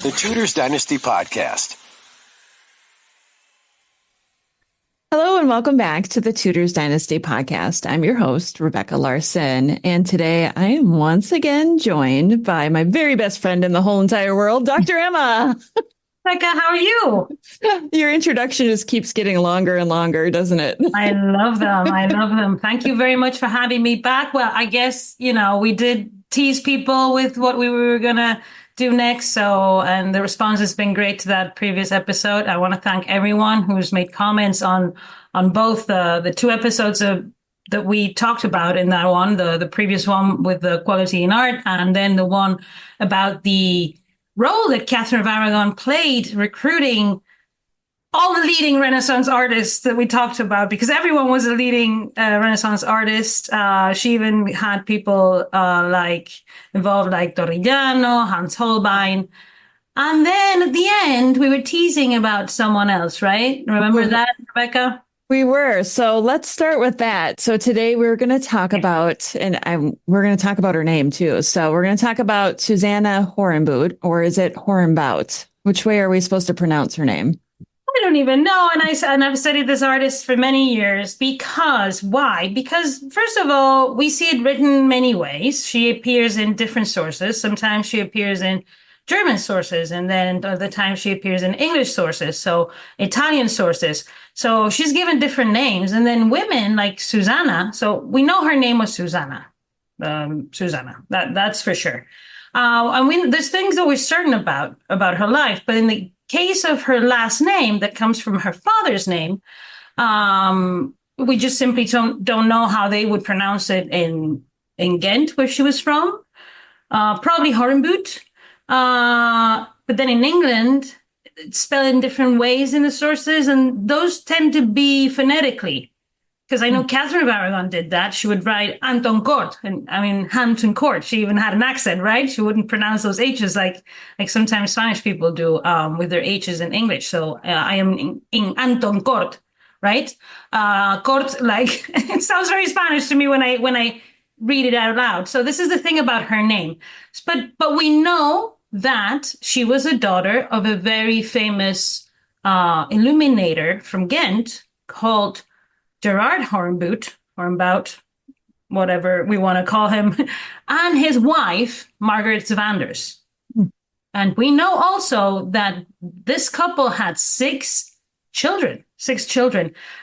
The Tudors Dynasty Podcast. Hello and welcome back to the Tudors Dynasty Podcast. I'm your host, Rebecca Larson, and today I am once again joined by my very best friend in the whole entire world, Dr. Emma. Rebecca, how are you? Your introduction just keeps getting longer and longer, doesn't it? I love them. Thank you very much for having me back. Well, I guess, we did tease people with what we were going to do next. And the response has been great to that previous episode. I want to thank everyone who's made comments on both the two episodes that we talked about in that one, the previous one with the quality in art, and then the one about the role that Catherine of Aragon played recruiting all the leading Renaissance artists that we talked about, because everyone was a leading Renaissance artist. She even had people involved like Torrigiano, Hans Holbein. And then at the end, we were teasing about someone else, right? Remember that, Rebecca? We were. So let's start with that. So today we're going to talk about, we're going to talk about her name too. So we're going to talk about Susanna Horenbout, or is it Horenbout? Which way are we supposed to pronounce her name? I don't even know. And I've studied this artist for many years why? Because first of all, we see it written many ways. She appears in different sources. Sometimes she appears in German sources, and then other times she appears in English sources, so Italian sources. So she's given different names. And then women like Susanna, so we know her name was Susanna. That's for sure. There's things that we're certain about her life, but in the case of her last name that comes from her father's name, we just simply don't know how they would pronounce it in Ghent, where she was from. Probably Horenbout. But then in England, it's spelled in different ways in the sources, and those tend to be phonetically. Because I know Catherine of Aragon did that. She would write Anton Court, Hampton Court. She even had an accent, right? She wouldn't pronounce those H's like sometimes Spanish people do with their H's in English. So I am in Anton Court, right? Court, it sounds very Spanish to me when I read it out loud. So this is the thing about her name. But we know that she was a daughter of a very famous illuminator from Ghent called Gerard Horenbout, whatever we want to call him, and his wife, Margaret Zvanders. And we know also that this couple had six children,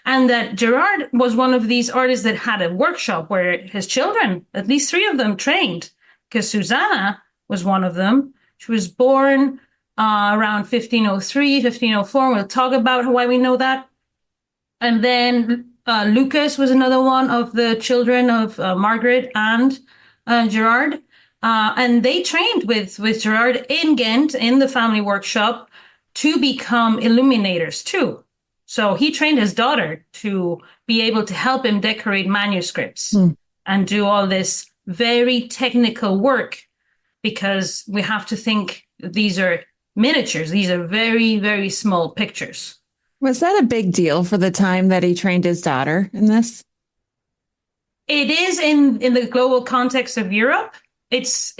and that Gerard was one of these artists that had a workshop where his children, at least three of them, trained, because Susanna was one of them. She was born around 1503, 1504. We'll talk about why we know that. And then Lucas was another one of the children of Margaret and Gerard. And they trained with Gerard in Ghent in the family workshop to become illuminators too. So he trained his daughter to be able to help him decorate manuscripts and do all this very technical work, because we have to think these are miniatures. These are very, very small pictures. Was that a big deal for the time that he trained his daughter in this? It is in the global context of Europe. It's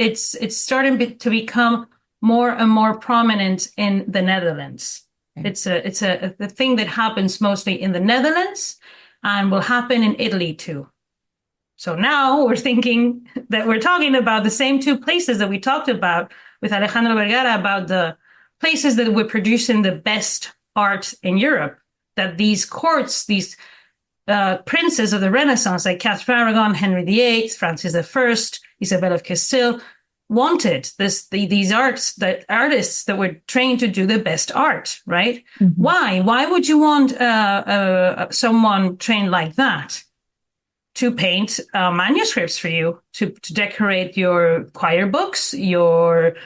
starting to become more and more prominent in the Netherlands. Okay. It's a thing that happens mostly in the Netherlands and will happen in Italy too. So now we're thinking that we're talking about the same two places that we talked about with Alejandro Vergara, about the places that were producing the best art in Europe, that these courts, these princes of the Renaissance, like Catherine of Aragon, Henry VIII, Francis I, Isabel of Castile, wanted these artists that were trained to do the best art, right? Mm-hmm. Why would you want someone trained like that to paint manuscripts for you, to decorate your choir books, your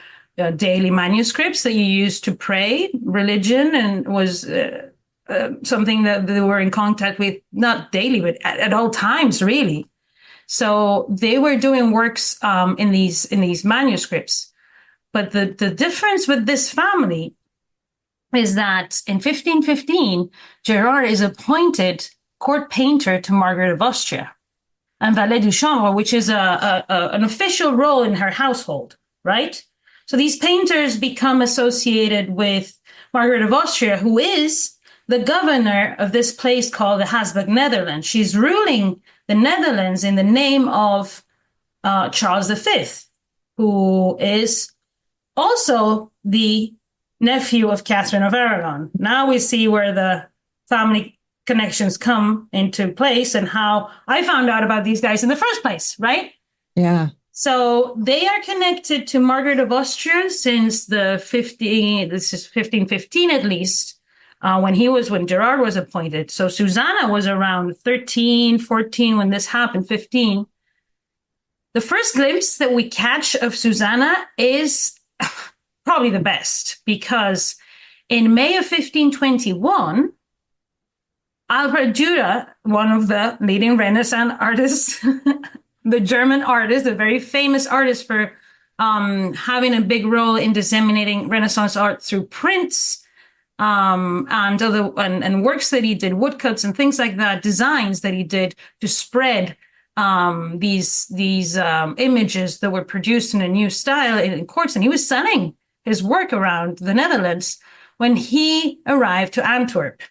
daily manuscripts that you use to pray? Religion and was something that they were in contact with, not daily, but at all times, really. So they were doing works in these manuscripts. But the difference with this family is that in 1515, Gerard is appointed court painter to Margaret of Austria and valet de chambre, which is an official role in her household, right? So these painters become associated with Margaret of Austria, who is the governor of this place called the Habsburg Netherlands. She's ruling the Netherlands in the name of Charles V, who is also the nephew of Catherine of Aragon. Now we see where the family connections come into place and how I found out about these guys in the first place, right? Yeah. So they are connected to Margaret of Austria since this is 1515 at least, when Gerard was appointed. So Susanna was around 13, 14 when this happened, 15. The first glimpse that we catch of Susanna is probably the best, because in May of 1521, Albrecht Dürer, one of the leading Renaissance artists, the German artist, a very famous artist for having a big role in disseminating Renaissance art through prints and works that he did, woodcuts and things like that, designs that he did to spread these images that were produced in a new style in courts. And he was selling his work around the Netherlands when he arrived to Antwerp.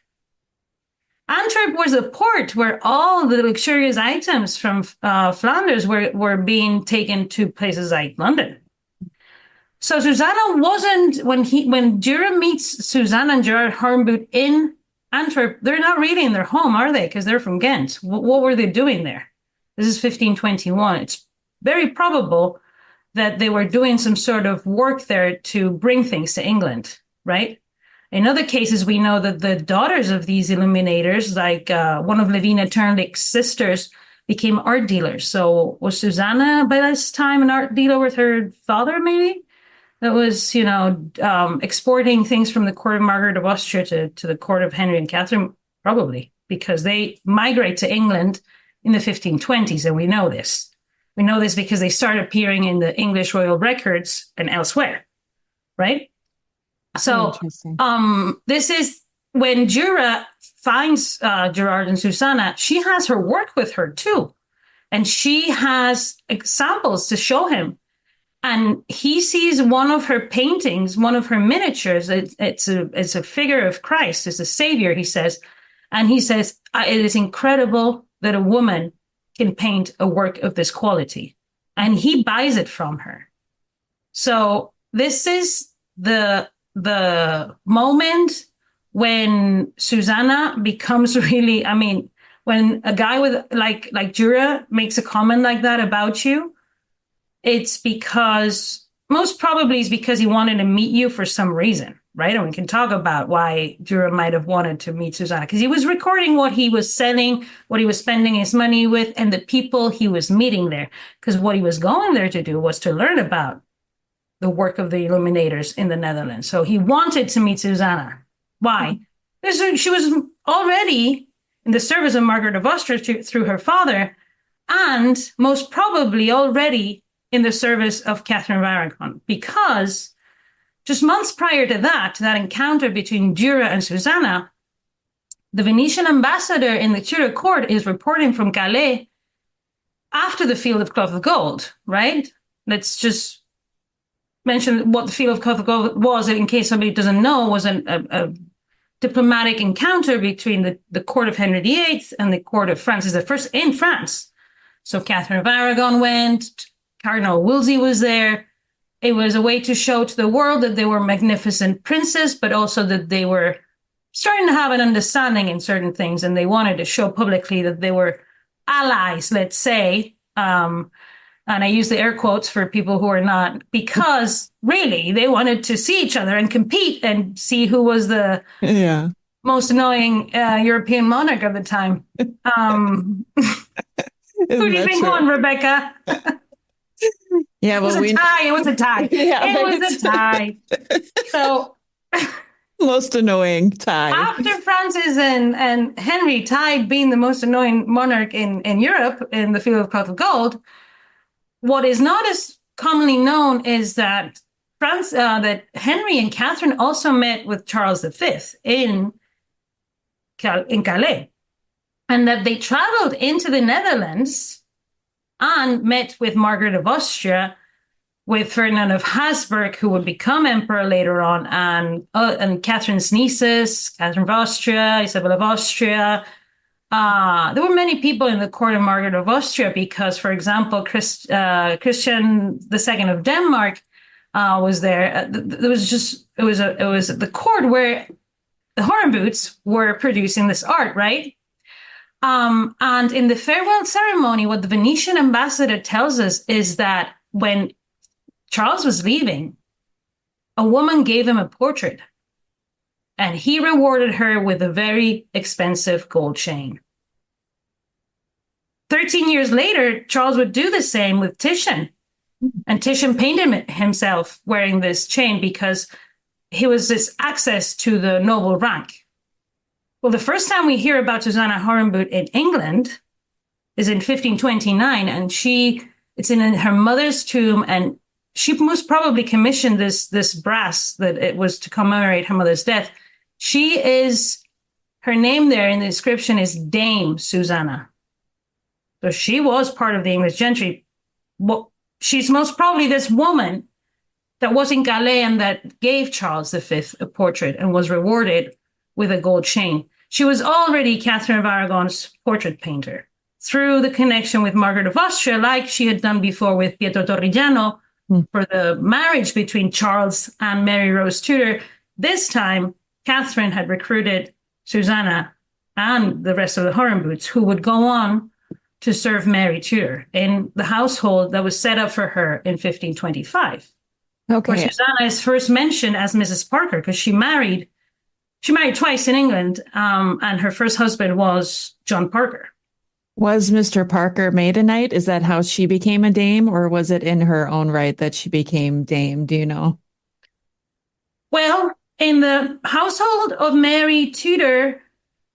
Antwerp was a port where all the luxurious items from Flanders were being taken to places like London. So Susanna wasn't, when Dürer meets Susanna and Gerard Horenbout in Antwerp, they're not really in their home, are they? Because they're from Ghent. What were they doing there? This is 1521. It's very probable that they were doing some sort of work there to bring things to England, right? In other cases, we know that the daughters of these illuminators, like one of Levina Turnlick's sisters, became art dealers. So was Susanna by this time an art dealer with her father, maybe? That was, exporting things from the court of Margaret of Austria to the court of Henry and Catherine? Probably, because they migrate to England in the 1520s, and we know this. We know this because they start appearing in the English royal records and elsewhere, right? So this is when Dürer finds Gerard and Susanna, she has her work with her too. And she has examples to show him. And he sees one of her paintings, one of her miniatures. It's a figure of Christ, it's a savior, he says. And he says, it is incredible that a woman can paint a work of this quality. And he buys it from her. So this is the moment when Susanna becomes really, when a guy with like Dürer makes a comment like that about you, it's because, most probably is because he wanted to meet you for some reason, right? And we can talk about why Dürer might have wanted to meet Susanna, because he was recording what he was selling, what he was spending his money with, and the people he was meeting there. Because what he was going there to do was to learn about the work of the illuminators in the Netherlands. So he wanted to meet Susanna. Why? Because she was already in the service of Margaret of Austria through her father, and most probably already in the service of Catherine of Aragon, because just months prior to that encounter between Dürer and Susanna, the Venetian ambassador in the Tudor court is reporting from Calais after the Field of Cloth of Gold, right? Let's just mention what the Field of Cloth of Gold was, in case somebody doesn't know, was a diplomatic encounter between the court of Henry VIII and the court of Francis I in France. So Catherine of Aragon went, Cardinal Wolsey was there. It was a way to show to the world that they were magnificent princes, but also that they were starting to have an understanding in certain things, and they wanted to show publicly that they were allies, let's say. And I use the air quotes for people who are not, because really they wanted to see each other and compete and see who was the most annoying European monarch of the time. Who do you think won, Rebecca? Yeah, well, It was a tie. Yeah, it was a tie. So most annoying tie. After Francis and Henry tied being the most annoying monarch in Europe in the Field of Cloth of Gold, what is not as commonly known is that that Henry and Catherine also met with Charles V in Calais, and that they traveled into the Netherlands and met with Margaret of Austria with Ferdinand of Habsburg, who would become emperor later on, and Catherine's nieces, Catherine of Austria, Isabel of Austria. There were many people in the court of Margaret of Austria because, for example, Christian II of Denmark was there. It was the court where the Horenbouts were producing this art, right? And in the farewell ceremony, what the Venetian ambassador tells us is that when Charles was leaving, a woman gave him a portrait, and he rewarded her with a very expensive gold chain. 13 years later, Charles would do the same with Titian. And Titian painted himself wearing this chain because he was this access to the noble rank. Well, the first time we hear about Susanna Horenbout in England is in 1529, and it's in her mother's tomb, and she most probably commissioned this brass that it was to commemorate her mother's death. Her name there in the inscription is Dame Susanna. So she was part of the English gentry. Well, she's most probably this woman that was in Calais and that gave Charles V a portrait and was rewarded with a gold chain. She was already Catherine of Aragon's portrait painter through the connection with Margaret of Austria, like she had done before with Pietro Torrigiano for the marriage between Charles and Mary Rose Tudor. This time, Catherine had recruited Susanna and the rest of the Horenbouts, who would go on to serve Mary Tudor in the household that was set up for her in 1525. Okay. Where Susanna is first mentioned as Mrs. Parker because she married twice in England, and her first husband was John Parker. Was Mr. Parker made a knight? Is that how she became a dame, or was it in her own right that she became dame? Do you know? Well, in the household of Mary Tudor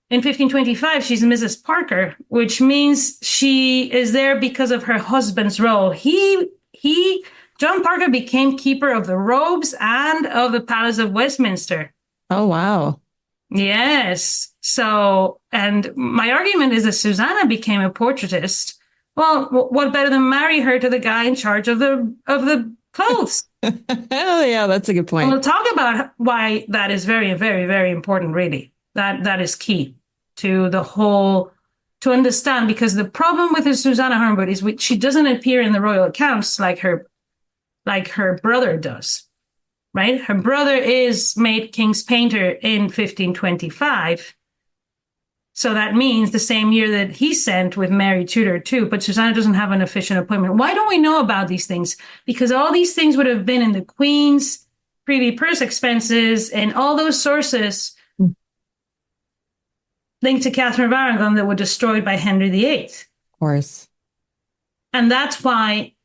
in 1525, she's Mrs. Parker, which means she is there because of her husband's role. John Parker became keeper of the robes and of the Palace of Westminster. Oh, wow. Yes. So, and my argument is that Susanna became a portraitist. Well, what better than marry her to the guy in charge of the clothes? Oh, yeah, that's a good point. And we'll talk about why that is very, very, very important, really. That is key to the whole, to understand, because the problem with Susanna Horenbout is she doesn't appear in the royal accounts like her brother does. Right? Her brother is made king's painter in 1525. So that means the same year that he sent with Mary Tudor too, but Susanna doesn't have an official appointment. Why don't we know about these things? Because all these things would have been in the Queen's privy purse expenses and all those sources linked to Catherine of Aragon that were destroyed by Henry VIII. Of course. And that's why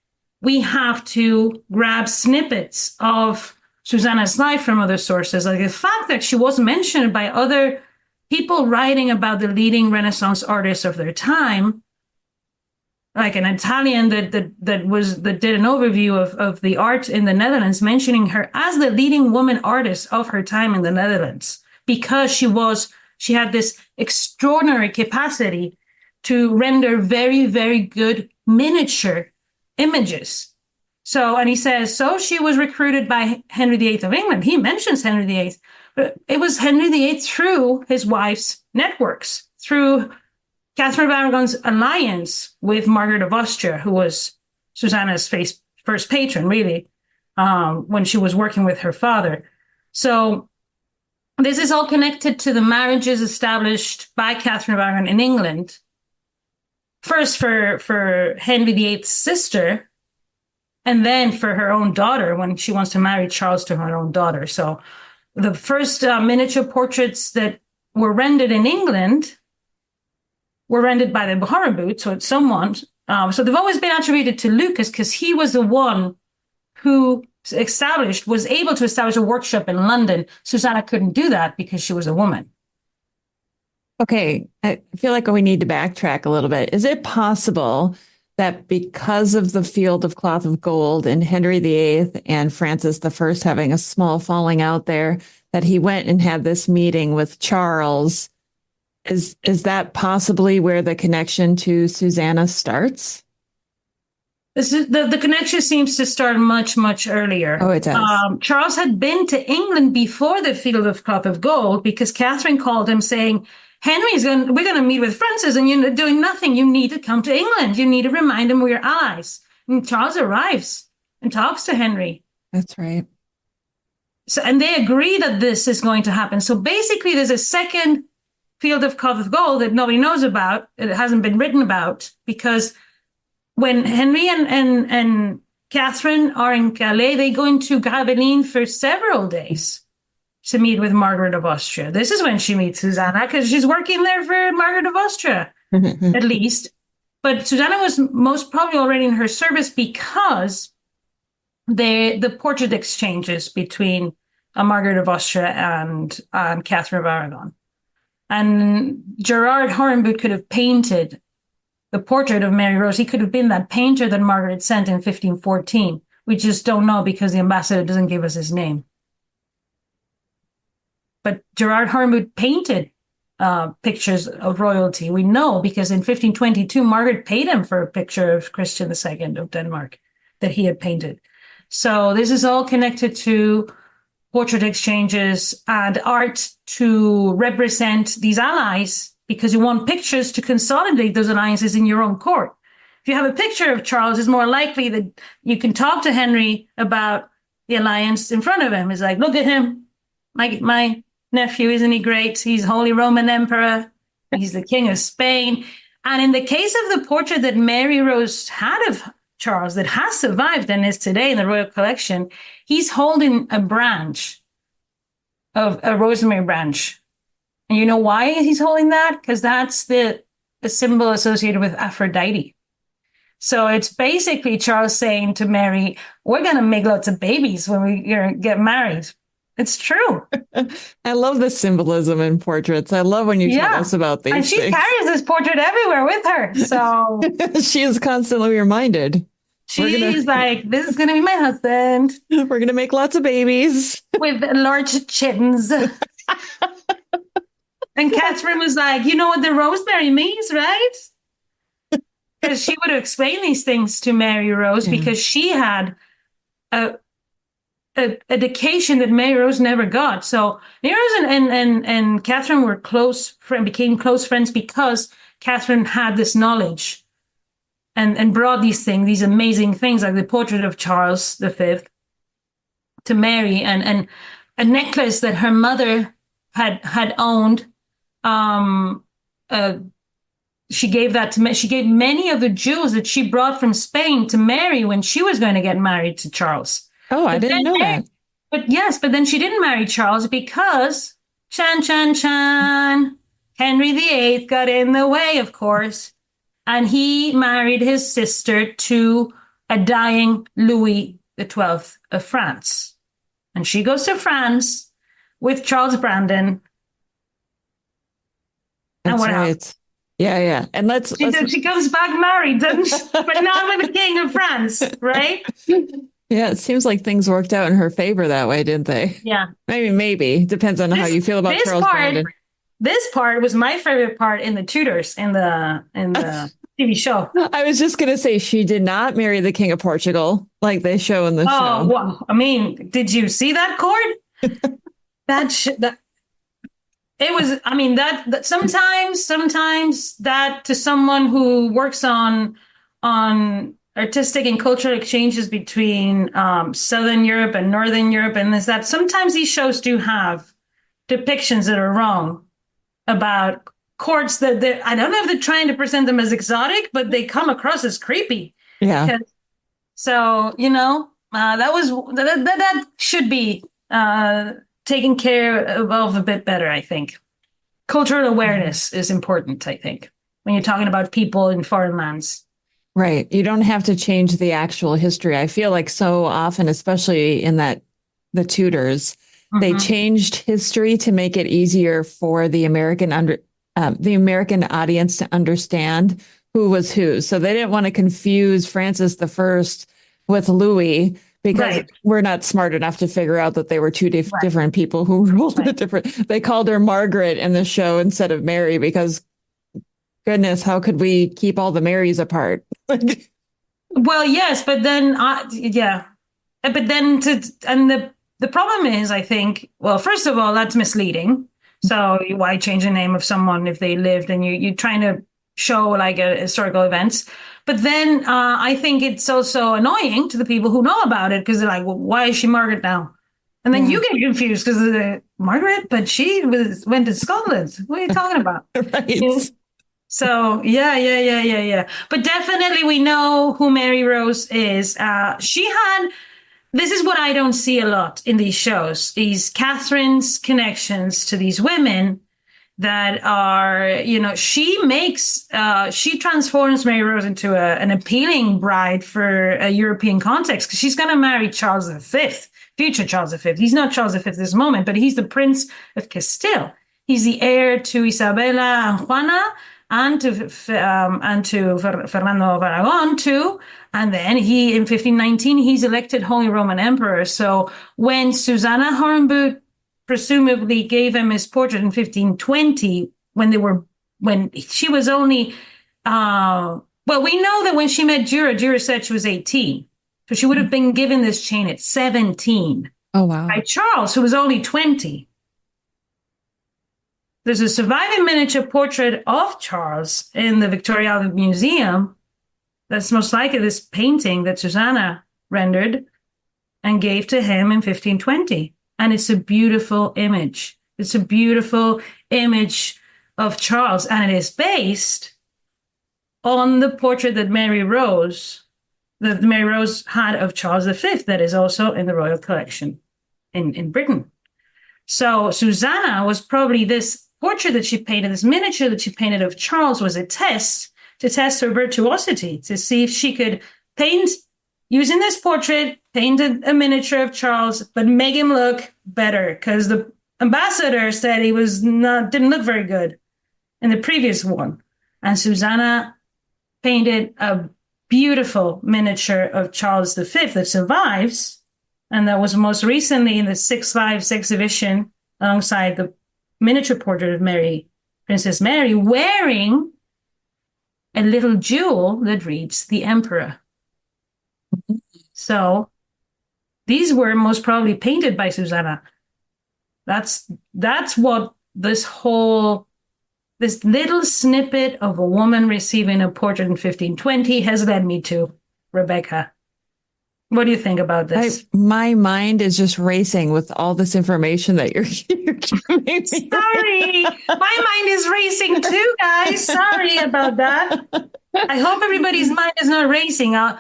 we have to grab snippets of Susanna's life from other sources, like the fact that she was mentioned by other people writing about the leading Renaissance artists of their time, like an Italian that did an overview of the art in the Netherlands, mentioning her as the leading woman artist of her time in the Netherlands, because she had this extraordinary capacity to render very, very good miniature images. So, and he says, so she was recruited by Henry VIII of England. He mentions Henry VIII, but it was Henry VIII through his wife's networks, through Catherine of Aragon's alliance with Margaret of Austria, who was Susanna's first patron, really, when she was working with her father. So this is all connected to the marriages established by Catherine of Aragon in England. First for Henry VIII's sister, and then for her own daughter when she wants to marry Charles to her own daughter. So the first miniature portraits that were rendered in England were rendered by the Horenbout, so it's someone. So they've always been attributed to Lucas because he was the one who was able to establish a workshop in London. Susanna couldn't do that because she was a woman. Okay, I feel like we need to backtrack a little bit. Is it possible that because of the field of cloth of gold and Henry VIII and Francis I having a small falling out there, that he went and had this meeting with Charles? Is that possibly where the connection to Susanna starts? The connection seems to start much, much earlier. Oh, it does. Charles had been to England before the Field of Cloth of Gold because Catherine called him saying, we're going to meet with Francis and you're doing nothing. You need to come to England. You need to remind him we're allies. And Charles arrives and talks to Henry. That's right. So, and they agree that this is going to happen. So basically, there's a second Field of Cloth of Gold that nobody knows about. It hasn't been written about because when Henry and Catherine are in Calais, they go into Gravelines for several days to meet with Margaret of Austria. This is when she meets Susanna because she's working there for Margaret of Austria, at least. But Susanna was most probably already in her service because the portrait exchanges between Margaret of Austria and Catherine of Aragon. And Gerard Horenbout could have painted the portrait of Mary Rose. He could have been that painter that Margaret sent in 1514. We just don't know because the ambassador doesn't give us his name. But Gerard Horenbout painted pictures of royalty. We know because in 1522, Margaret paid him for a picture of Christian II of Denmark that he had painted. So this is all connected to portrait exchanges and art to represent these allies because you want pictures to consolidate those alliances in your own court. If you have a picture of Charles, it's more likely that you can talk to Henry about the alliance in front of him. It's like, look at him. My nephew, isn't he great? He's Holy Roman Emperor. He's the King of Spain. And in the case of the portrait that Mary Rose had of Charles that has survived and is today in the Royal Collection, he's holding a branch of a rosemary branch. And you know why he's holding that? Because that's the symbol associated with Aphrodite. So it's basically Charles saying to Mary, we're going to make lots of babies when we get married. It's true. I love the symbolism in portraits. I love when you tell us about these and she things. carries this portrait everywhere with her. So she is constantly reminded. She's like, this is going to be my husband. We're going to make lots of babies. With large chins. And Catherine was like, you know what the rosemary means, right? Because she would have explained these things to Mary Rose because she had a education that Mary Rose never got. So Mary Rose and Catherine were became close friends because Catherine had this knowledge and brought these amazing things like the portrait of Charles V to Mary and a necklace that her mother had owned. She gave that to me. She gave many of the jewels that she brought from Spain to Mary when she was going to get married to Charles. Oh, I didn't know that. But then she didn't marry Charles because Henry VIII got in the way, of course. And he married his sister to a dying Louis XII of France. And she goes to France with Charles Brandon. That's right. Yeah. And she comes back married, doesn't she? But not with the King of France, right? Yeah, it seems like things worked out in her favor that way, didn't they? Yeah. Maybe. Depends on how you feel about Charles Brandon. This part was my favorite part in the Tudors in the TV show. I was just going to say she did not marry the King of Portugal like they show in the show. Oh, well, I mean, did you see that cord? It was, I mean, that sometimes that to someone who works on artistic and cultural exchanges between Southern Europe and Northern Europe, and is that sometimes these shows do have depictions that are wrong about courts that I don't know if they're trying to present them as exotic, but they come across as creepy. Yeah. So, that should be taken care of a bit better, I think. Cultural awareness is important, I think, when you're talking about people in foreign lands. Right. You don't have to change the actual history. I feel like so often, especially in the Tudors, they changed history to make it easier for the American audience to understand who was who. So they didn't want to confuse Francis I with Louis because we're not smart enough to figure out that they were two different people who ruled a different. They called her Margaret in the show instead of Mary because, goodness, how could we keep all the Marys apart? Well, yes, but then, yeah. But then, the problem is, I think, well, first of all, that's misleading. So why change the name of someone if they lived and you're trying to show like a historical events? But then I think it's also annoying to the people who know about it because they're like, well, why is she Margaret now? And then you get confused because Margaret, but she went to Scotland. What are you talking about? Right. You know? So yeah. But definitely we know who Mary Rose is. She had, this is what I don't see a lot in these shows, these Catherine's connections to these women that are, she transforms Mary Rose into an appealing bride for a European context because she's going to marry Charles V, future Charles V. He's not Charles V at this moment, but he's the Prince of Castile. He's the heir to Isabella and Juana and to Fernando of Aragon too. And then in 1519, he's elected Holy Roman Emperor. So when Susanna Horenbout presumably gave him his portrait in 1520, when she was only, well, we know that when she met Jura said she was 18. So she would have been given this chain at 17. Oh, wow. By Charles, who was only 20. There's a surviving miniature portrait of Charles in the Victoria Albert Museum. That's most likely this painting that Susanna rendered and gave to him in 1520. And it's a beautiful image. It's a beautiful image of Charles. And it is based on the portrait that Mary Rose had of Charles V that is also in the Royal Collection in Britain. So Susanna was probably this portrait that she painted, this miniature that she painted of Charles was a test to test her virtuosity, to see if she could paint, using this portrait, painted a miniature of Charles, but make him look better because the ambassador said he didn't look very good in the previous one. And Susanna painted a beautiful miniature of Charles V that survives. And that was most recently in the 6 Lives exhibition alongside the miniature portrait of Mary, Princess Mary, wearing a little jewel that reads the Emperor. So these were most probably painted by Susanna. That's what this little snippet of a woman receiving a portrait in 1520 has led me to, Rebecca. What do you think about this? My mind is just racing with all this information that you're giving me. Sorry, my mind is racing too, guys. Sorry about that. I hope everybody's mind is not racing. I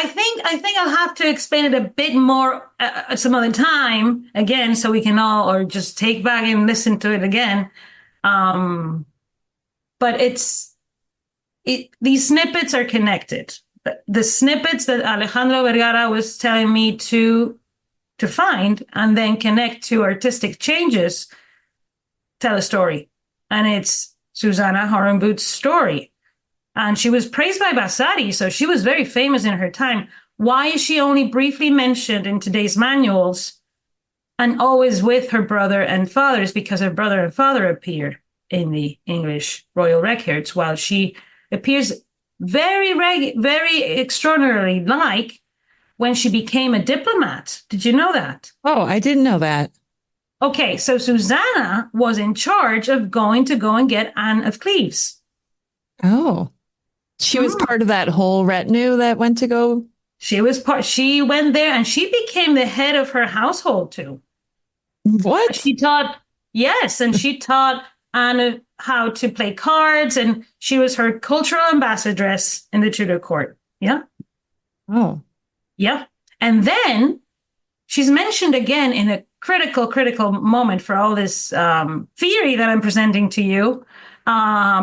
think I'll have to explain it a bit more some other time again, so we can all, or just take back and listen to it again. But these snippets are connected. The snippets that Alejandro Vergara was telling me to find and then connect to artistic changes tell a story. And it's Susanna Horenbout's story. And she was praised by Vasari, so she was very famous in her time. Why is she only briefly mentioned in today's manuals and always with her brother and father? Is because her brother and father appear in the English royal records, while she appears very extraordinarily like when she became a diplomat. Did you know that? Oh, I didn't know that. Okay, so Susanna was in charge of going and get Anne of Cleves. Oh, she was part of that whole retinue that went to go. She went there and she became the head of her household too. What? She taught Anne how to play cards, and she was her cultural ambassadress in the Tudor court. Yeah. Oh. Yeah. And then she's mentioned again in a critical moment for all this theory that I'm presenting to you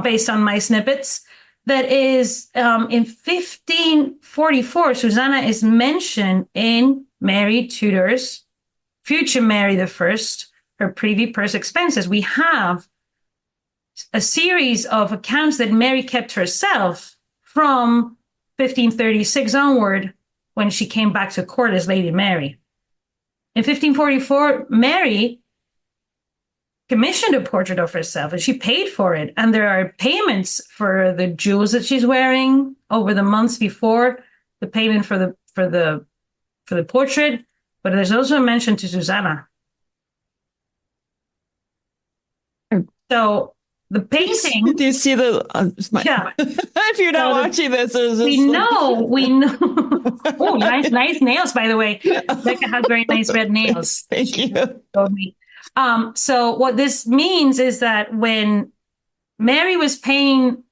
based on my snippets. That is, in 1544, Susanna is mentioned in Mary Tudor's future Mary I, her privy purse expenses. We have a series of accounts that Mary kept herself from 1536 onward, when she came back to court as Lady Mary. In 1544, Mary commissioned a portrait of herself, and she paid for it. And there are payments for the jewels that she's wearing over the months before the payment for the portrait. But there's also a mention to Susanna. So the painting. Do you see the? Yeah. If you're not watching this, we know. Oh, nice nails, by the way. Becca has very nice red nails. Thank you. Told me. So what this means is that when Mary was paying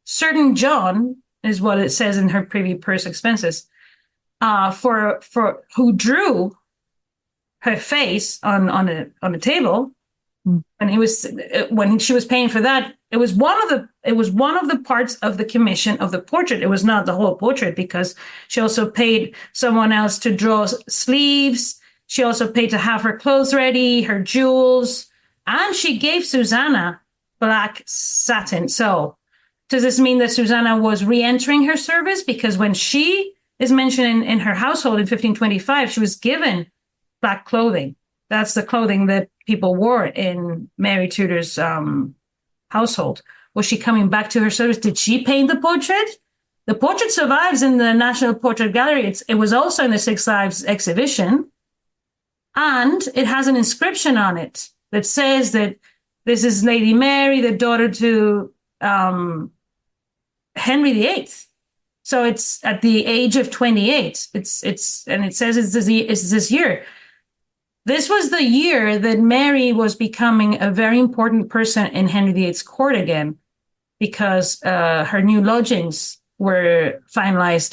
certain John, is what it says in her privy purse expenses, for who drew her face on a table. And it was when she was paying for that, it was one of the parts of the commission of the portrait. It was not the whole portrait, because she also paid someone else to draw sleeves. She also paid to have her clothes ready, her jewels, and she gave Susanna black satin. So does this mean that Susanna was re-entering her service? Because when she is mentioned in her household in 1525, she was given black clothing. That's the clothing that people wore in Mary Tudor's household. Was she coming back to her service? Did she paint the portrait? The portrait survives in the National Portrait Gallery. It was also in the Six Lives exhibition. And it has an inscription on it that says that this is Lady Mary, the daughter to Henry VIII. So it's at the age of 28. And it says it's this year. This was the year that Mary was becoming a very important person in Henry VIII's court again, because her new lodgings were finalized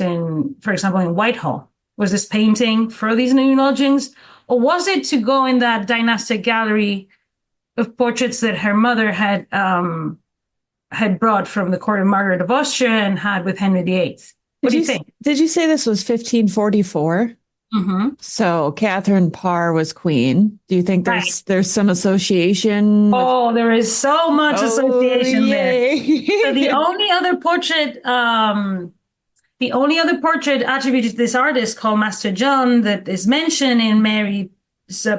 for example, in Whitehall. Was this painting for these new lodgings? Or was it to go in that dynastic gallery of portraits that her mother had brought from the court of Margaret of Austria and had with Henry VIII? What do you think? Did you say this was 1544? Mm-hmm. So Catherine Parr was queen. Do you think there's some association? Oh, there is so much association there. So the only other portrait attributed to this artist called Master John that is mentioned in Mary's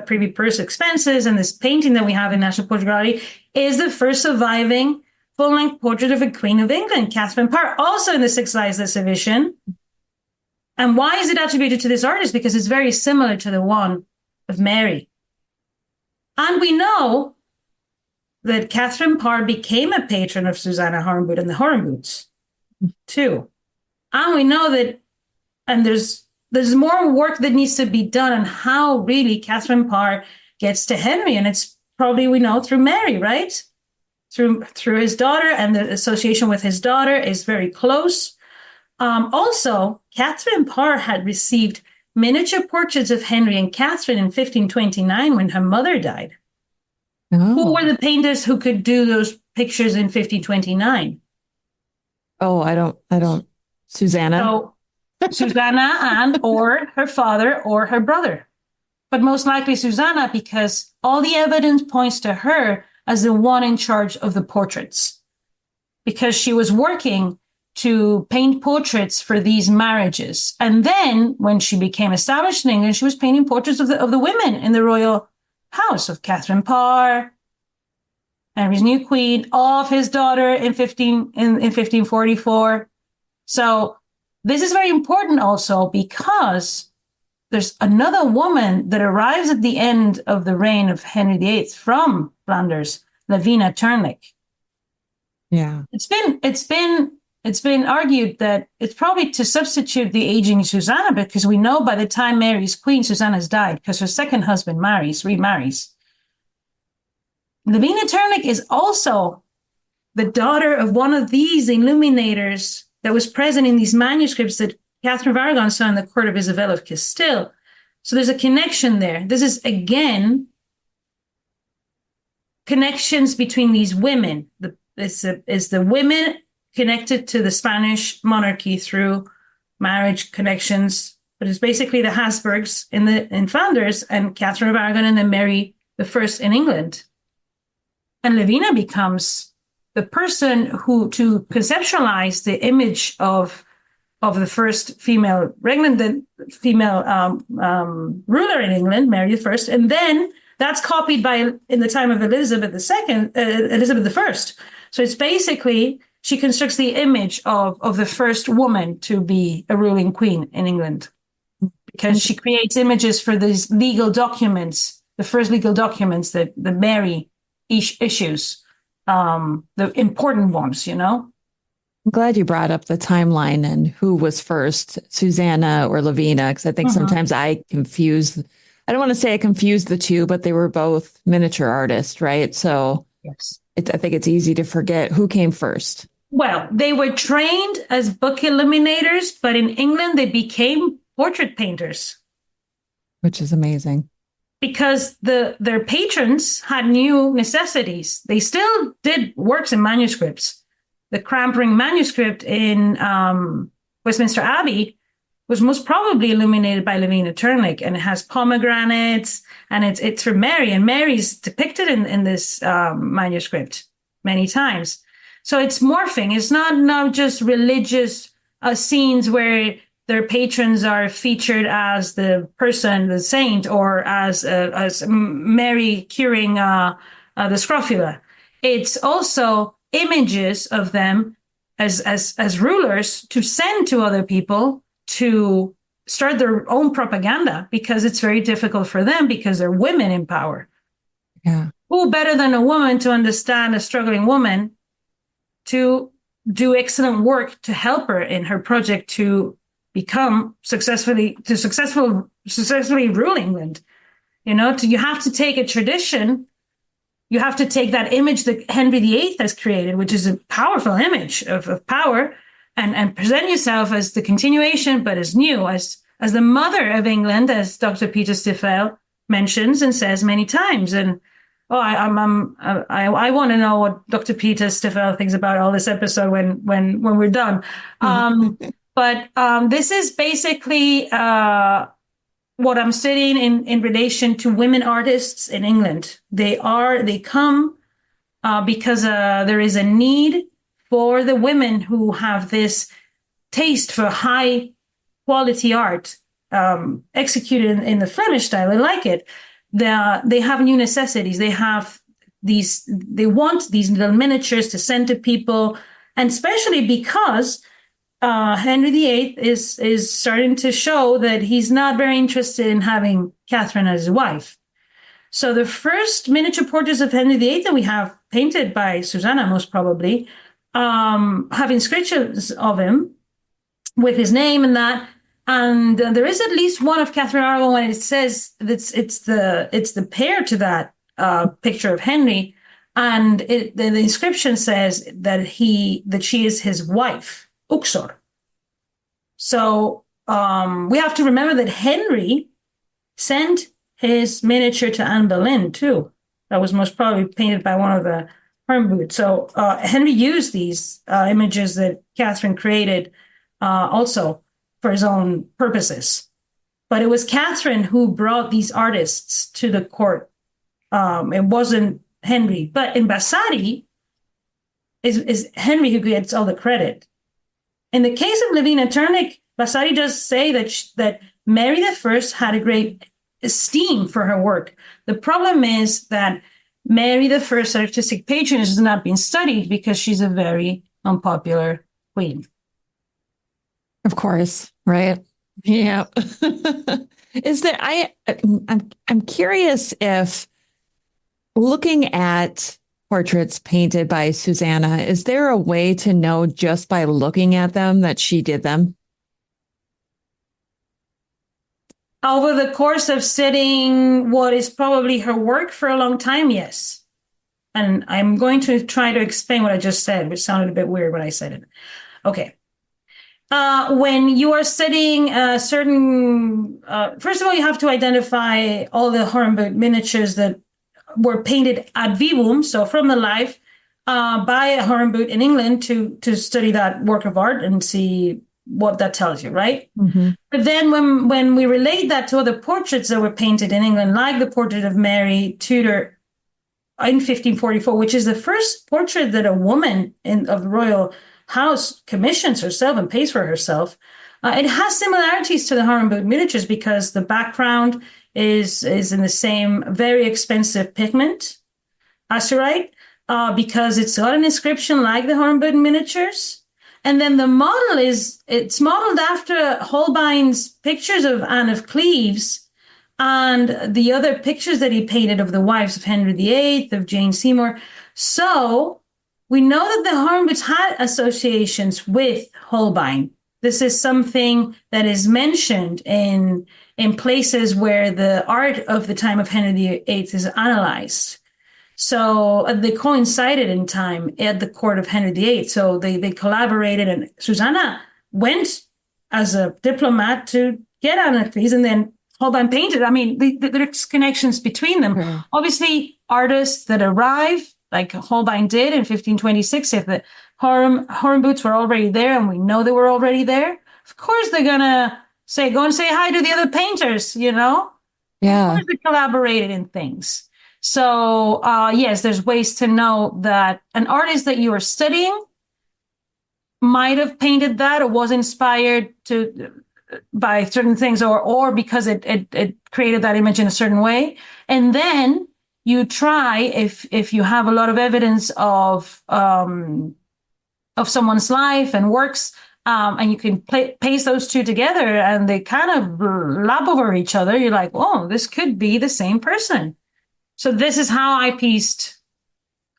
privy purse expenses and this painting that we have in National Portrait Gallery is the first surviving full-length portrait of a Queen of England, Catherine Parr, also in the Six Lives exhibition. And why is it attributed to this artist? Because it's very similar to the one of Mary. And we know that Catherine Parr became a patron of Susanna Horenbout and the Horenbouts, too. And we know that, and there's more work that needs to be done on how really Catherine Parr gets to Henry. And it's probably, we know, through Mary, right? Through his daughter, and the association with his daughter is very close. Also, Catherine Parr had received miniature portraits of Henry and Catherine in 1529 when her mother died. Oh. Who were the painters who could do those pictures in 1529? Oh, I don't. Susanna. So, Susanna and or her father or her brother. But most likely Susanna, because all the evidence points to her as the one in charge of the portraits. Because she was working to paint portraits for these marriages. And then when she became established in England, she was painting portraits of the women in the royal house, of Catherine Parr, Henry's new queen, of his daughter in 1544. So this is very important also because there's another woman that arrives at the end of the reign of Henry VIII from Flanders, Levina Turnlick. Yeah. It's been argued that it's probably to substitute the aging Susanna, because we know by the time Mary's queen, Susanna's died, because her second husband remarries. Levina Turnlick is also the daughter of one of these illuminators that was present in these manuscripts that Catherine of Aragon saw in the court of Isabella of Castile. So there's a connection there. This is, again, connections between these women. It's the women connected to the Spanish monarchy through marriage connections, but it's basically the Habsburgs in Flanders and Catherine of Aragon and then Mary I in England. And Levina becomes the person who, to conceptualize the image of the first female regnant, the female ruler in England, Mary I, and then That's copied by in the time of Elizabeth II, Elizabeth I. So it's basically she constructs the image of the first woman to be a ruling queen in England, because she creates images for these legal documents, the first legal documents that Mary issues, the important ones, you know. I'm glad you brought up the timeline and who was first, Susanna or Levina, because I think sometimes I don't want to say I confused the two, but they were both miniature artists, right? So yes, I think it's easy to forget who came first. Well, they were trained as book illuminators, but in England, they became portrait painters. Which is amazing. Because their patrons had new necessities. They still did works in manuscripts. The Crampring manuscript in Westminster Abbey was most probably illuminated by Levina Turnley, and it has pomegranates, and it's for Mary, and Mary's depicted in this manuscript many times. So it's morphing. It's not just religious scenes where their patrons are featured as the person, the saint, or as Mary curing the scrofula. It's also images of them as rulers to send to other people to start their own propaganda, because it's very difficult for them because they're women in power. Yeah. Who better than a woman to understand a struggling woman to do excellent work to help her in her project to become successfully rule England? You know, you have to take a tradition. You have to take that image that Henry VIII has created, which is a powerful image of power, and present yourself as the continuation, but as new, as the mother of England, as Dr. Peter Stiefel mentions and says many times. And I want to know what Dr. Peter Stiefel thinks about all this episode when we're done. But this is basically what I'm studying in relation to women artists in England. They come because there is a need for the women who have this taste for high quality art executed in the Flemish style. They like it. They have new necessities. They want these little miniatures to send to people, and especially because Henry VIII is starting to show that he's not very interested in having Catherine as his wife. So the first miniature portraits of Henry VIII that we have, painted by Susanna most probably, have inscriptions of him with his name and that. And there is at least one of Catherine Aragon, and it says it's the pair to that picture of Henry, and the inscription says that she is his wife, Uxor. So we have to remember that Henry sent his miniature to Anne Boleyn too. That was most probably painted by one of the Horenbout. So Henry used these images that Catherine created also for his own purposes. But it was Catherine who brought these artists to the court. It wasn't Henry. But in Vasari, is Henry who gets all the credit. In the case of Levina Turnley, Vasari does say that Mary I had a great esteem for her work. The problem is that Mary I's artistic patronage has not been studied because she's a very unpopular queen. Of course, right? Yeah. Is there? I'm curious if, looking at portraits painted by Susanna, is there a way to know just by looking at them that she did them? Over the course of studying what is probably her work for a long time, yes. And I'm going to try to explain what I just said, which sounded a bit weird when I said it. Okay. When you are studying first of all, you have to identify all the Horenbout miniatures that were painted ad vivum, so from the life, by a Horenbout in England to study that work of art and see what that tells you, right? Mm-hmm. But then when we relate that to other portraits that were painted in England, like the portrait of Mary Tudor in 1544, which is the first portrait that a woman of the royal house commissions herself and pays for herself, it has similarities to the Horenbout miniatures because the background is in the same very expensive pigment, azurite, because it's got an inscription like the Horenbout miniatures. And then the model it's modeled after Holbein's pictures of Anne of Cleves and the other pictures that he painted of the wives of Henry VIII, of Jane Seymour. So we know that the Horenbouts had associations with Holbein. This is something that is mentioned in places where the art of the time of Henry VIII is analyzed. So they coincided in time at the court of Henry VIII. So they collaborated, and Susanna went as a diplomat to get Anne of Cleves, and then Holbein painted. I mean, there's connections between them. Mm-hmm. Obviously, artists that arrive, like Holbein did in 1526, if the Horenbouts were already there, and we know they were already there, of course they're going to go and say hi to the other painters, you know? Yeah. Of course they collaborated in things. So, yes, there's ways to know that an artist that you are studying might have painted that or was inspired by certain things or because it created that image in a certain way. And then you try, if you have a lot of evidence of someone's life and works, and you can paste those two together and they kind of lap over each other, you're like, oh, this could be the same person. So this is how I pieced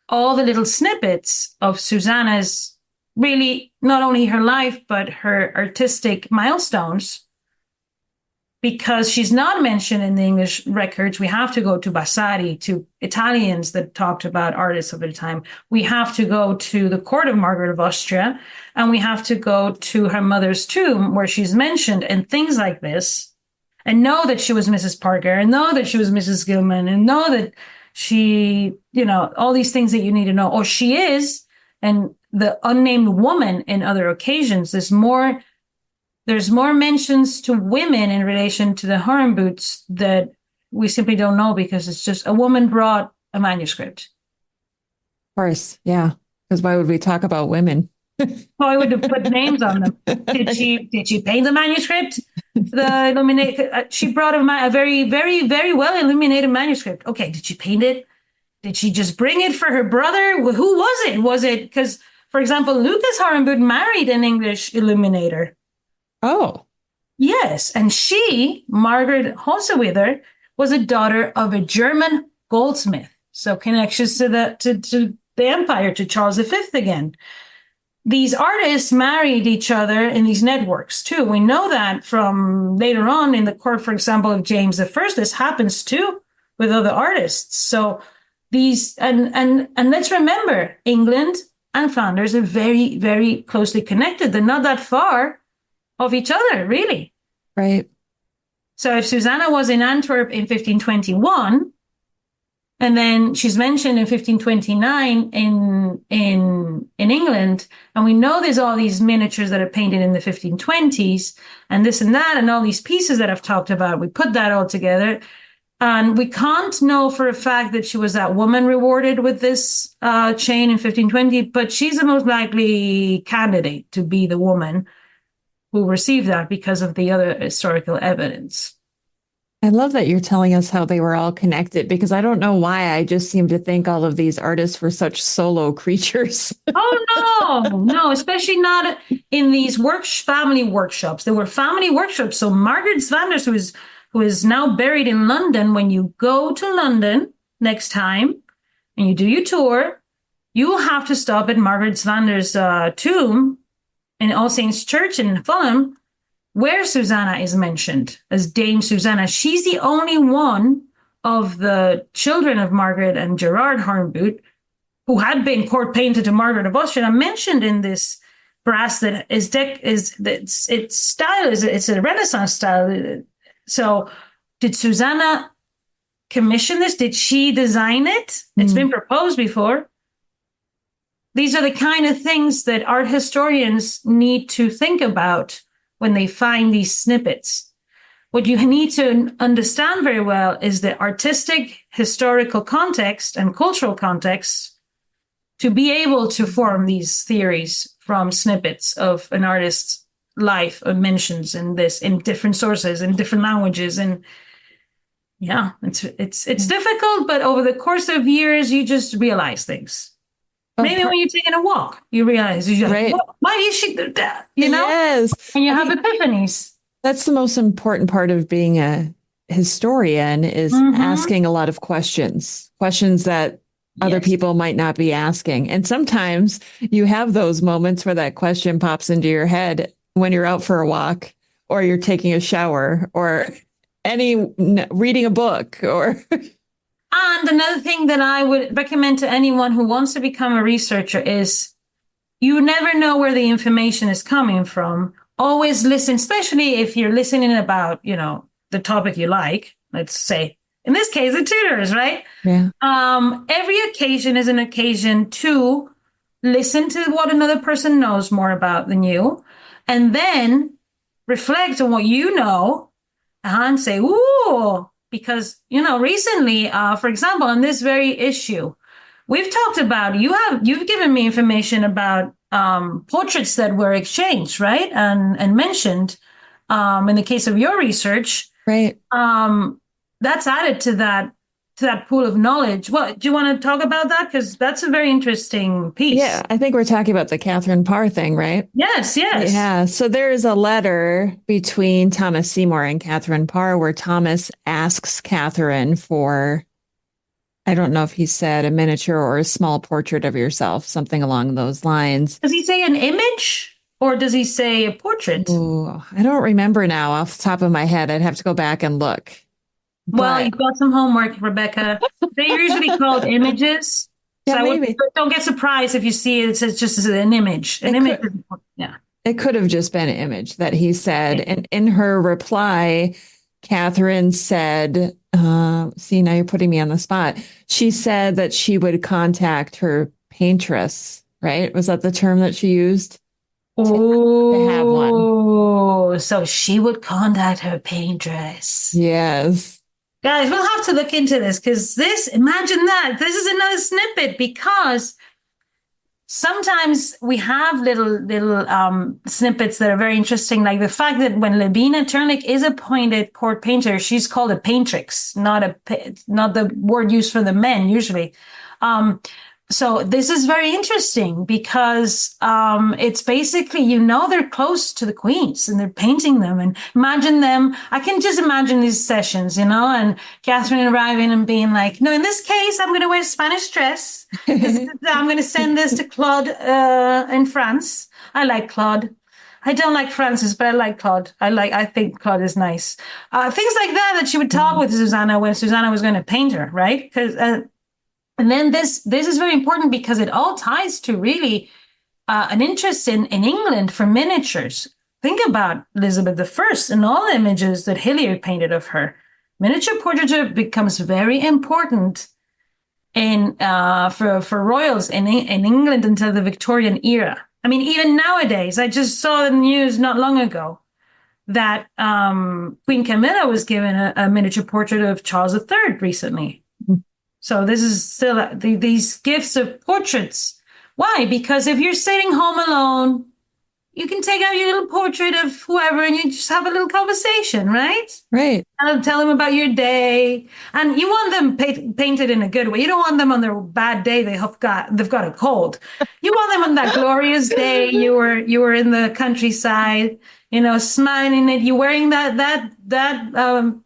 all the little snippets of Susanna's, really not only her life, but her artistic milestones. Because she's not mentioned in the English records, we have to go to Vasari, to Italians that talked about artists of the time. We have to go to the court of Margaret of Austria, and we have to go to her mother's tomb where she's mentioned and things like this. And know that she was Mrs. Parker, and know that she was Mrs. Gilman, and know that she, all these things that you need to know. Or she is, and the unnamed woman in other occasions. There's more mentions to women in relation to the Horenbouts that we simply don't know because it's just a woman brought a manuscript. Of course, yeah. Because why would we talk about women? Oh, I would have put names on them. Did she paint the manuscript? She brought a very, very, very well illuminated manuscript. Okay, did she paint it? Did she just bring it for her brother? Who was it? Was it because, for example, Lucas Horenbout married an English illuminator? Oh, yes, and she, Margaret Hossewither, was a daughter of a German goldsmith. So connections to the empire, to Charles V again. These artists married each other in these networks too. We know that from later on in the court, for example, of James I. This happens too with other artists. So these and let's remember, England and Flanders are very, very closely connected. They're not that far of each other, really. Right. So if Susanna was in Antwerp in 1521, and then she's mentioned in 1529 in England, and we know there's all these miniatures that are painted in the 1520s, and this and that, and all these pieces that I've talked about. We put that all together, and we can't know for a fact that she was that woman rewarded with this chain in 1520, but she's the most likely candidate to be the woman who received that because of the other historical evidence. I love that you're telling us how they were all connected, because I don't know why I just seem to think all of these artists were such solo creatures. Oh, no, especially not in these family workshops. There were family workshops. So Margaret Zvanders, who is now buried in London, when you go to London next time and you do your tour, you will have to stop at Margaret Zvanders' tomb in All Saints Church in Fulham, where Susanna is mentioned as Dame Susanna. She's the only one of the children of Margaret and Gerard Horenbout who had been court painted to Margaret of Austria and mentioned in this brass that its style is a Renaissance style. So did Susanna commission this? Did she design it? It's been proposed before. These are the kind of things that art historians need to think about when they find these snippets. What you need to understand very well is the artistic, historical context and cultural context to be able to form these theories from snippets of an artist's life or mentions in different sources, in different languages. And Yeah, it's difficult, but over the course of years, you just realize things. Maybe when you're taking a walk, you realize, you're like, why is she do that? Yes. And you have epiphanies. That's the most important part of being a historian is asking a lot of questions that other people might not be asking. And sometimes you have those moments where that question pops into your head when you're out for a walk or you're taking a shower or reading a book or. And another thing that I would recommend to anyone who wants to become a researcher is you never know where the information is coming from. Always listen, especially if you're listening about, the topic you like. Let's say, in this case, the Tudors, right? Yeah. Every occasion is an occasion to listen to what another person knows more about than you, and then reflect on what you know and say, ooh, because, recently, for example, on this very issue, we've talked about, you've given me information about portraits that were exchanged, right? And mentioned in the case of your research. Right. That's added to that pool of knowledge. Well, do you want to talk about that? Because that's a very interesting piece. Yeah, I think we're talking about the Catherine Parr thing, right? Yes. Yeah. So there is a letter between Thomas Seymour and Catherine Parr where Thomas asks Catherine for, I don't know if he said a miniature or a small portrait of yourself, something along those lines. Does he say an image or does he say a portrait? Ooh, I don't remember now off the top of my head. I'd have to go back and look. Well, you've got some homework, Rebecca. They're usually called images. Yeah, so maybe. Don't get surprised if you see it says just as an image. Yeah. It could have just been an image that he said. Yeah. And in her reply, Catherine said, see, now you're putting me on the spot. She said that she would contact her paintress, right? Was that the term that she used? To have one. Oh, so she would contact her paintress. Yes. Guys, we'll have to look into this because imagine that. This is another snippet because sometimes we have little snippets that are very interesting, like the fact that when Levina Turnick is appointed court painter, she's called a paintrix, not the word used for the men usually. So this is very interesting because it's basically, they're close to the queens and they're painting them. And imagine them, I can just imagine these sessions, and Catherine arriving and being like, no, in this case, I'm going to wear a Spanish dress. I'm going to send this to Claude in France. I like Claude. I don't like Francis, but I like Claude. I think Claude is nice. Things like that she would talk with Susanna when Susanna was going to paint her, right? Because and then this is very important because it all ties to really an interest in England for miniatures. Think about Elizabeth I and all the images that Hilliard painted of her. Miniature portraiture becomes very important for royals in England until the Victorian era. I mean, even nowadays, I just saw the news not long ago that Queen Camilla was given a miniature portrait of Charles III recently. So this is still these gifts of portraits. Why? Because if you're sitting home alone, you can take out your little portrait of whoever and you just have a little conversation, right? Right. And tell them about your day. And you want them painted in a good way. You don't want them on their bad day. They've got a cold. You want them on that glorious day. You were in the countryside, smiling at you, wearing that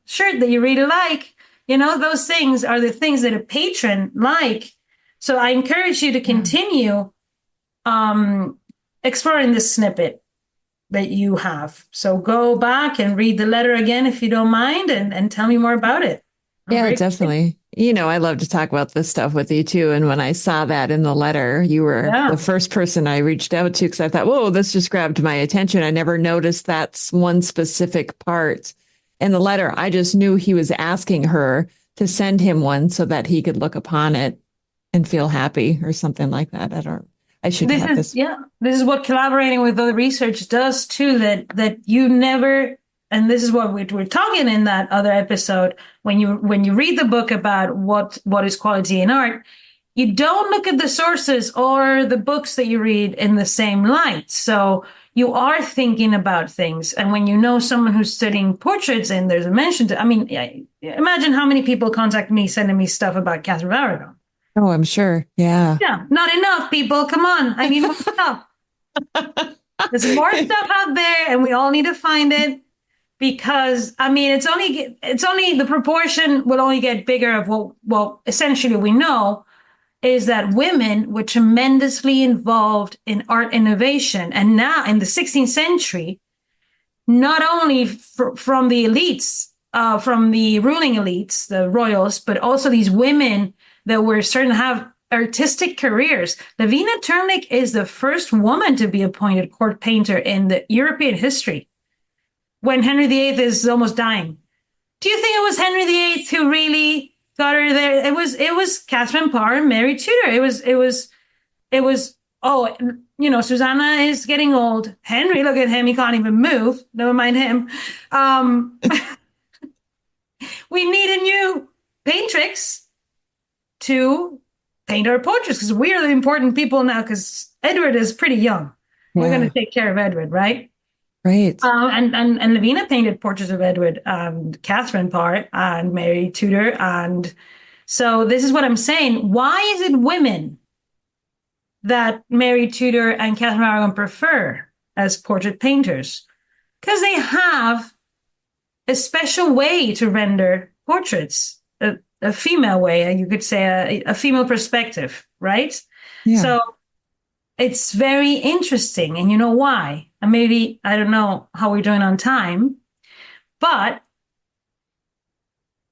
shirt that you really like. Those things are the things that a patron like. So I encourage you to continue exploring this snippet that you have. So go back and read the letter again, if you don't mind, and tell me more about it. Yeah, definitely. I love to talk about this stuff with you too. And when I saw that in the letter, you were the first person I reached out to because I thought, whoa, this just grabbed my attention. I never noticed that's one specific part in the letter. I just knew he was asking her to send him one so that he could look upon it and feel happy or something like that. I should have this. Yeah, this is what collaborating with other research does too, that you never, and this is what we're talking in that other episode, when you read the book about what is quality in art, you don't look at the sources or the books that you read in the same light. So you are thinking about things. And when you know someone who's studying portraits and there's a mention to, I mean, imagine how many people contact me sending me stuff about Catherine of Aragon. Oh, I'm sure. Yeah. Yeah, not enough people. Come on. I need more stuff. There's more stuff out there and we all need to find it because, I mean, it's only the proportion will only get bigger of what, well, essentially we know is that women were tremendously involved in art innovation. And now in the 16th century, not only from the elites, from the ruling elites, the royals, but also these women that were starting to have artistic careers. Levina Turnlik is the first woman to be appointed court painter in the European history when Henry VIII is almost dying. Do you think it was Henry VIII who really got her there? It was Catherine Parr and Mary Tudor. It was, oh, you know, Susanna is getting old. Henry, look at him. He can't even move. Never mind him. We need a new paintrix to paint our portraits because we are the important people now because Edward is pretty young. Yeah. We're going to take care of Edward, right? Right. And Levina painted portraits of Edward and Catherine Parr and Mary Tudor. And so this is what I'm saying. Why is it women that Mary Tudor and Catherine Aragon prefer as portrait painters? Because they have a special way to render portraits, a female way, you could say a female perspective, right? Yeah. So it's very interesting. And you know why? And maybe, I don't know how we're doing on time, but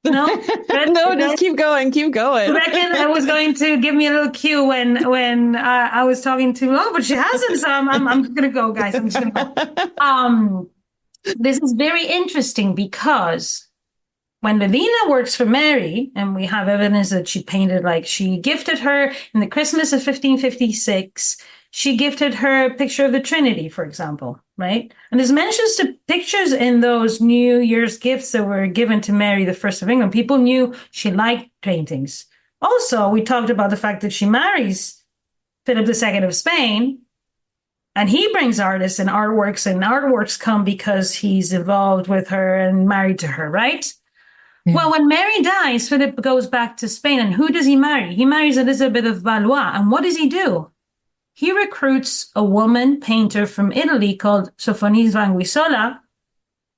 no, no, just keep going. I reckon I was going to give me a little cue when I was talking too long, but she hasn't. So I'm just going to go, guys. I'm just going to go. This is very interesting because when Levina works for Mary, and we have evidence that she painted, like she gifted her in the Christmas of 1556, she gifted her a picture of the Trinity, for example, right? And there's mentions to pictures in those New Year's gifts that were given to Mary the First of England. People knew she liked paintings. Also, we talked about the fact that she marries Philip II of Spain, and he brings artists and artworks come because he's involved with her and married to her, right? Yeah. Well, when Mary dies, Philip goes back to Spain. And who does he marry? He marries Elizabeth of Valois. And what does he do? He recruits a woman painter from Italy called Sophonie Vanguissola,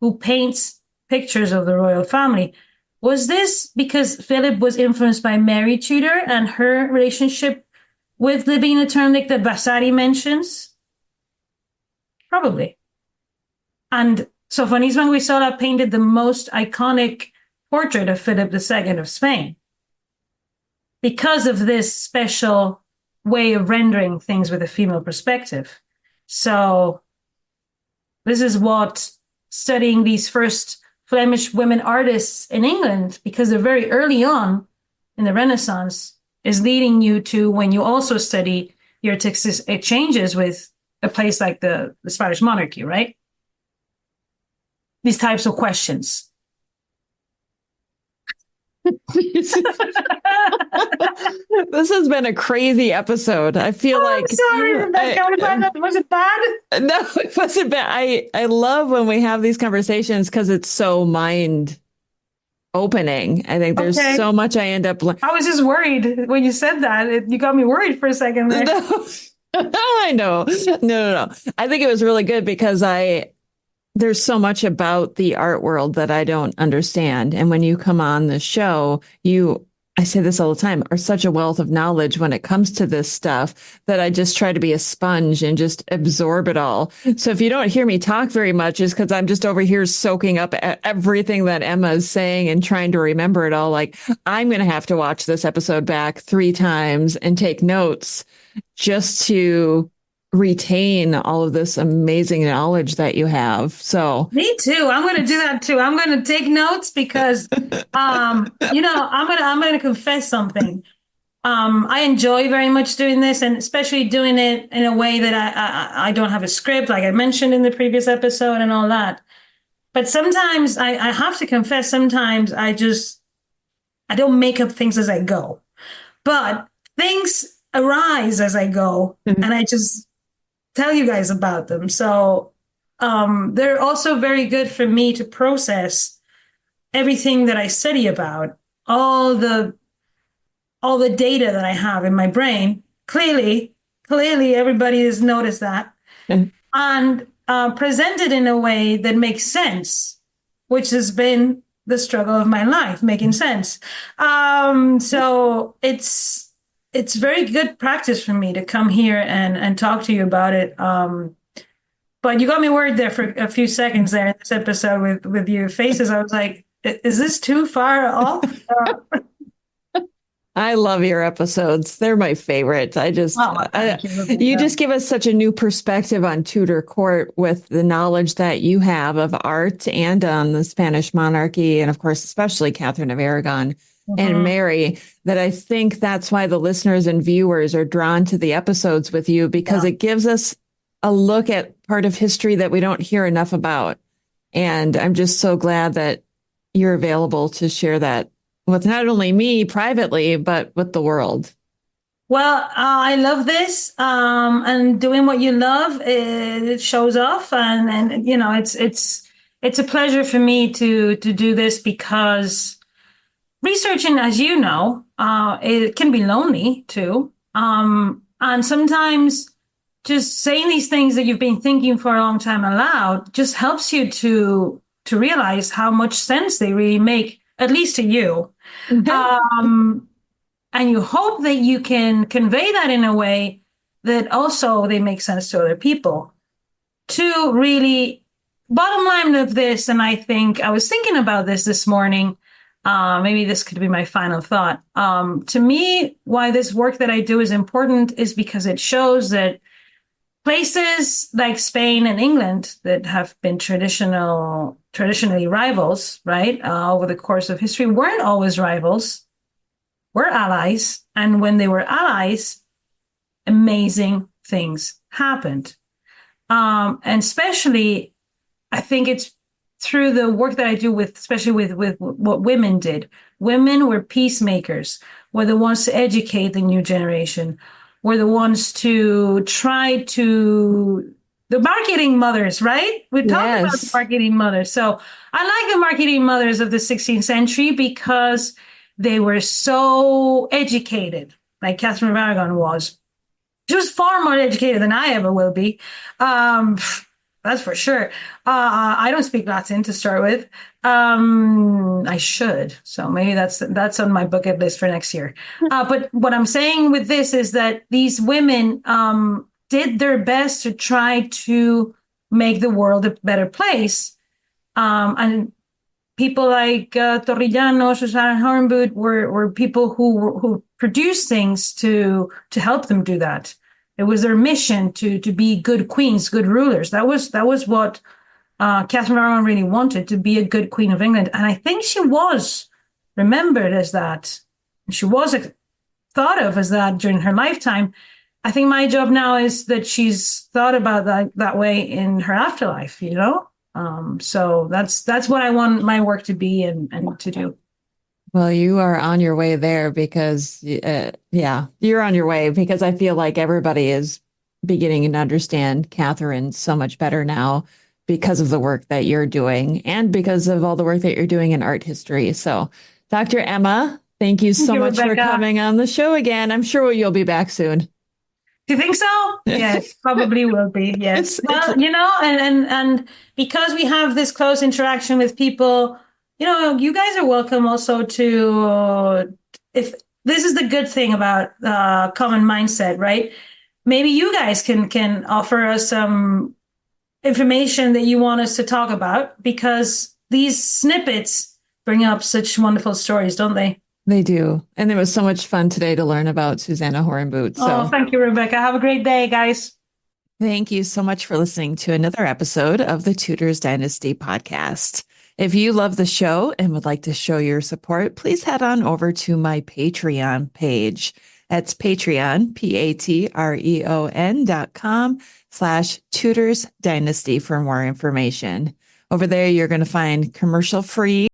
who paints pictures of the royal family. Was this because Philip was influenced by Mary Tudor and her relationship with Levina Turnlik that Vasari mentions? Probably. And Sophonie Vanguissola painted the most iconic portrait of Philip II of Spain because of this special way of rendering things with a female perspective. So this is what studying these first Flemish women artists in England, because they're very early on in the Renaissance, is leading you to when you also study your exchanges with a place like the Spanish monarchy, right? These types of questions. This has been a crazy episode. I feel like sorry, was it bad? No, it wasn't bad. I love when we have these conversations because it's so mind opening. I think there's so much I end up. I was just worried when you said that. You got me worried for a second there. No. I know. No. I think it was really good because there's so much about the art world that I don't understand. And when you come on the show, I say this all the time, are such a wealth of knowledge when it comes to this stuff that I just try to be a sponge and just absorb it all. So if you don't hear me talk very much, is because I'm just over here soaking up everything that Emma is saying and trying to remember it all. Like, I'm going to have to watch this episode back 3 times and take notes just to retain all of this amazing knowledge that you have. So me too. I'm going to do that too. I'm going to take notes because, I'm going to confess something. I enjoy very much doing this, and especially doing it in a way that I don't have a script, like I mentioned in the previous episode and all that. But sometimes I have to confess, sometimes I don't make up things as I go, but things arise as I go, and I just tell you guys about them. So they're also very good for me to process everything that I study about, all the data that I have in my brain. Clearly, everybody has noticed that, and presented in a way that makes sense, which has been the struggle of my life, making sense. So it's very good practice for me to come here and talk to you about it. But you got me worried there for a few seconds there in this episode with your faces. I was like, is this too far off? I love your episodes. They're my favorite. You just give us such a new perspective on Tudor court with the knowledge that you have of art and on the Spanish monarchy, and of course, especially Catherine of Aragon and Mary, that I think that's why the listeners and viewers are drawn to the episodes with you, because it gives us a look at part of history that we don't hear enough about. And I'm just so glad that you're available to share that with not only me privately, but with the world. Well, I love this, and doing what you love, it shows off, and you know, it's a pleasure for me to do this, because researching, as you know, it can be lonely too, and sometimes just saying these things that you've been thinking for a long time aloud just helps you to realize how much sense they really make, at least to you. And you hope that you can convey that in a way that also they make sense to other people. To really, bottom line of this, and I think I was thinking about this morning, maybe this could be my final thought. To me, why this work that I do is important is because it shows that places like Spain and England that have been traditionally rivals, right, over the course of history, weren't always rivals, were allies. And when they were allies, amazing things happened. And especially, I think it's through the work that I do especially with what women did. Women were peacemakers, were the ones to educate the new generation, were the ones to try to, the marketing mothers, right? We talked about the marketing mothers. So I like the marketing mothers of the 16th century because they were so educated, like Catherine of Aragon was. She was far more educated than I ever will be. That's for sure. I don't speak Latin to start with. I should. So maybe that's on my bucket list for next year. But what I'm saying with this is that these women did their best to try to make the world a better place. And people like Torrellano, Susanna Horenbout were people who produced things to help them do that. It was their mission to be good queens, good rulers. That was what Catherine of Aragon really wanted, to be a good queen of England. And I think she was remembered as that. She was thought of as that during her lifetime. I think my job now is that she's thought about that way in her afterlife, you know? So that's what I want my work to be and to do. Well, you are on your way there because, you're on your way, because I feel like everybody is beginning to understand Catherine so much better now because of the work that you're doing and because of all the work that you're doing in art history. So, Dr. Emma, thank you so much for coming on the show again. I'm sure you'll be back soon. Do you think so? Yes, probably will be. Yes. Well, you know, and because we have this close interaction with people, you know, you guys are welcome also to, if this is the good thing about common mindset, right? Maybe you guys can offer us some information that you want us to talk about, because these snippets bring up such wonderful stories, don't they? They do. And it was so much fun today to learn about Susanna Horenbout. So. Oh, thank you, Rebecca. Have a great day, guys. Thank you so much for listening to another episode of the Tudors Dynasty podcast. If you love the show and would like to show your support, please head on over to my Patreon page. That's Patreon, patreon.com/Tudors Dynasty for more information. Over there, you're going to find commercial-free